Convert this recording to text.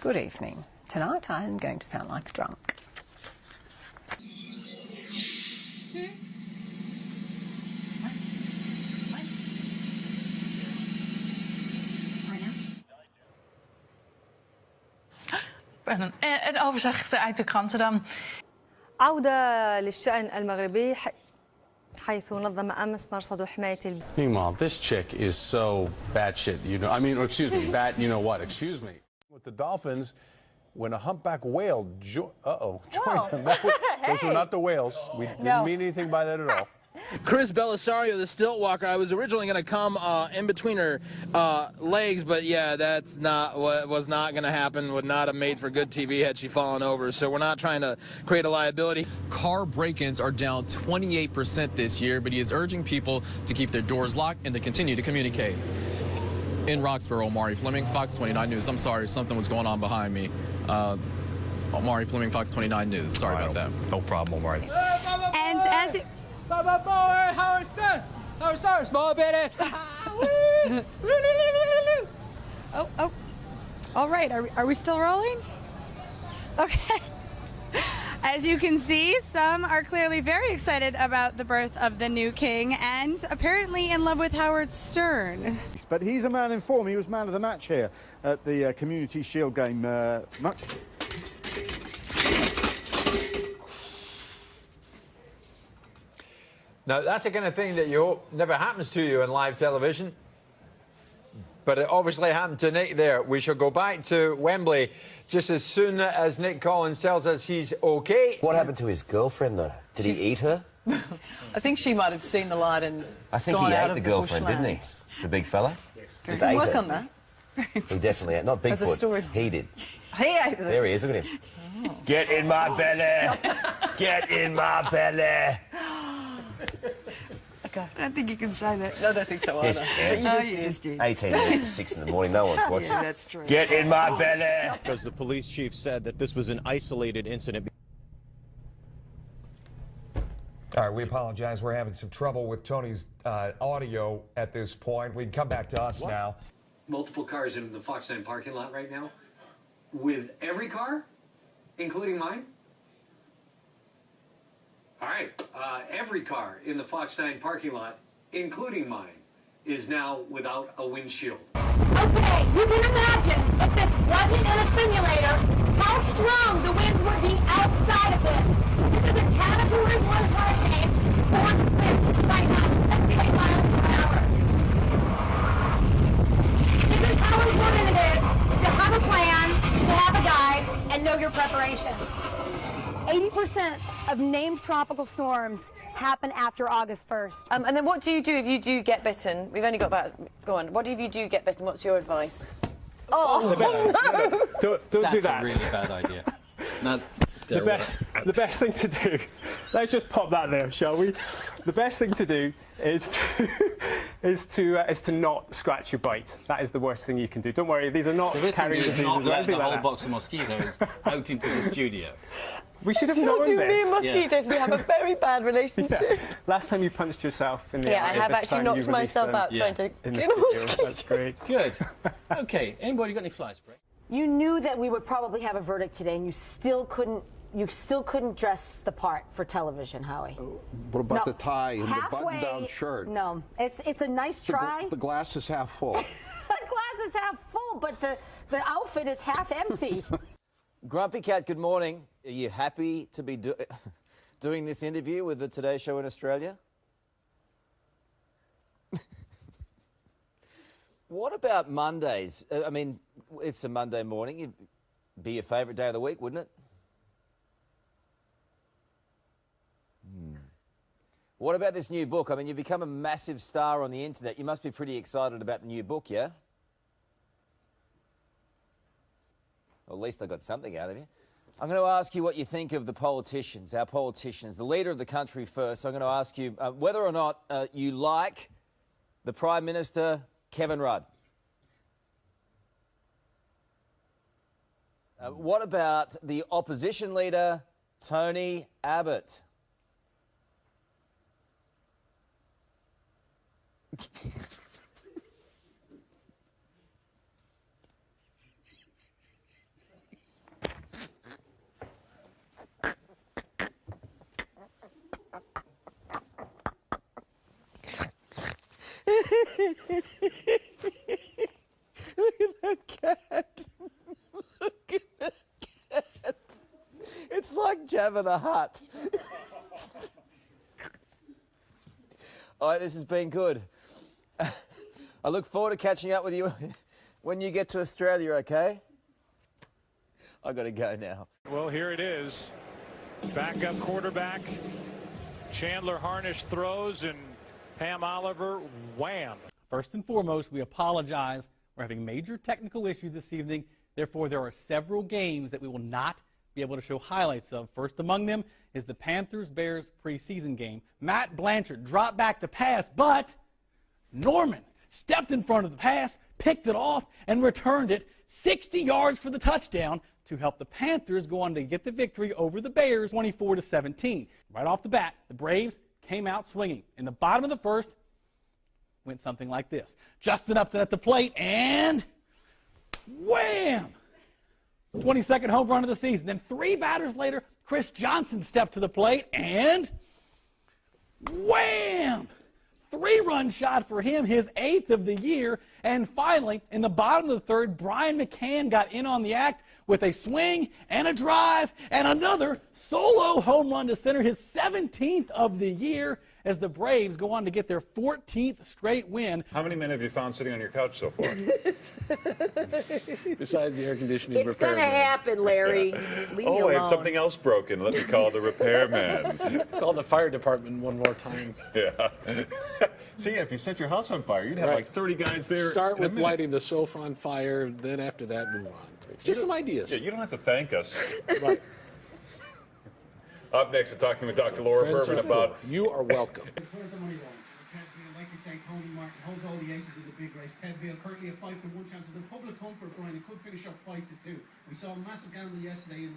Good evening. Tonight I'm going to sound like a drunk. Een overzicht uit de kranten dan. عودة للشأن المغربي حيث نظم أمس مرصد حماية Meanwhile, this chick is so batshit, you know. I mean, excuse me, bat, you know what? Excuse me. With the Dolphins, when a humpback whale, joined them. Those were not the whales. We didn't mean anything by that at all. Chris Belisario, the stilt walker, I was originally going to come in between her legs, but yeah, that's not what was not going to happen. Would not have made for good TV had she fallen over. So we're not trying to create a liability. Car break-ins are down 28% this year, but he is urging people to keep their doors locked and to continue to communicate. In Roxborough, Omari Fleming, Fox 29 News. I'm sorry, something was going on behind me. Omari Fleming, Fox 29 News. Sorry about that. No problem, Omari. And as it... Howard Stern, small bit. Oh. All right, are we still rolling? Okay. As you can see, some are clearly very excited about the birth of the new king and apparently in love with Howard Stern. But he's a man in form. He was man of the match here at the Community Shield game. Now, that's the kind of thing that you hope never happens to you in live television. But it obviously happened to Nick there. We shall go back to Wembley just as soon as Nick Collins tells us he's OK. What happened to his girlfriend, though? Did he eat her? I think she might have seen the light and I think he ate the girlfriend, didn't he? The big fella? Just ate He was her. on that. He definitely ate. Not There's a Bigfoot. story. He did. He ate it. There he is. Look at him. Oh. Get in my belly. Get in my belly. Okay. I don't think you can say that. No, I don't think so either. Yes, you can. But you just did. 18 minutes to 6 in the morning. No one's watching. Yeah, that's true. Get in my belly. Because the police chief said that this was an isolated incident. All right, we apologize. We're having some trouble with Tony's audio at this point. We can come back to us now. Multiple cars in the Fox 9 parking lot right now. With every car, including mine. All right, every car in the Fox 9 parking lot, including mine, is now without a windshield. Okay, you can imagine if this wasn't in a simulator, how strong the winds would be outside of this. This is a Category 1 hurricane, force winds right now, 78 miles per hour. This is how important it is to have a plan, to have a guide, and know your preparations. 80% of named tropical storms happen after August 1st. And then what do you do if you do get bitten? We've only got about... Go on. What if you do get bitten? What's your advice? Oh, no! Don't do that. That's a really bad idea. The best thing to do, let's just pop that there, shall we? The best thing to do is to not scratch your bite. That is the worst thing you can do. Don't worry, these are not carrying diseases not or let anything the like whole that. box of mosquitoes out into the studio. We should have known you, this. me and mosquitoes, we have a very bad relationship. Yeah. Last time you punched yourself in the Yeah, eye, I have this actually time knocked you released myself them out trying to in the kill a studio. mosquito. That's great. Good. Okay, anybody got any fly spray? You knew that we would probably have a verdict today, and you still couldn't dress the part for television, Howie. What about No, the tie and halfway, the button-down shirt? No, it's a nice try. The glass is half full. The glass is half full, but the outfit is half empty. Grumpy Cat, good morning. Are you happy to be doing this interview with the Today Show in Australia? What about Mondays? I mean, it's a Monday morning. It'd be your favourite day of the week, wouldn't it? What about this new book? I mean, you've become a massive star on the internet. You must be pretty excited about the new book, yeah? Well, at least I got something out of you. I'm going to ask you what you think of the politicians, our politicians, the leader of the country first. I'm going to ask you whether or not you like the Prime Minister, Kevin Rudd. What about the opposition leader, Tony Abbott? Look at that cat. Look at that cat. It's like Jabba the Hutt. All right, this has been good. I look forward to catching up with you when you get to Australia, okay? I got to go now. Well, here it is. Backup quarterback. Chandler Harnish throws, and Pam Oliver, wham. First and foremost, we apologize. We're having major technical issues this evening. Therefore, there are several games that we will not be able to show highlights of. First among them is the Panthers-Bears preseason game. Matt Blanchard dropped back the pass, but Norman stepped in front of the pass, picked it off, and returned it 60 yards for the touchdown to help the Panthers go on to get the victory over the Bears 24-17. Right off the bat, the Braves came out swinging. In the bottom of the first, went something like this. Justin Upton at the plate, and wham! 22nd home run of the season. Then 3 batters later, Chris Johnson stepped to the plate, and wham! 3-run shot for him, his 8th of the year. And finally, in the bottom of the third, Brian McCann got in on the act with a swing and a drive and another solo home run to center, his 17th of the year, as the Braves go on to get their 14th straight win. How many men have you found sitting on your couch so far? Besides the air conditioning It's going to happen, Larry. Just leave me Oh, I alone. have something else broken. Let me call the repairman. Call the fire department one more time. Yeah. See, if you set your house on fire, you'd have like 30 guys there. Start in a with minute. lighting the sofa on fire, then after that, move on. It's just some ideas. Yeah, you don't have to thank us. Right. Up next, we're talking with Dr. Laura Friends Berman are about... You are welcome. Like you say, Tony Martin holds all the aces in the big race. Ted Vail currently a 5-1 chance of the public comfort, Brian. It could finish up 5-2. We saw a massive gamble yesterday.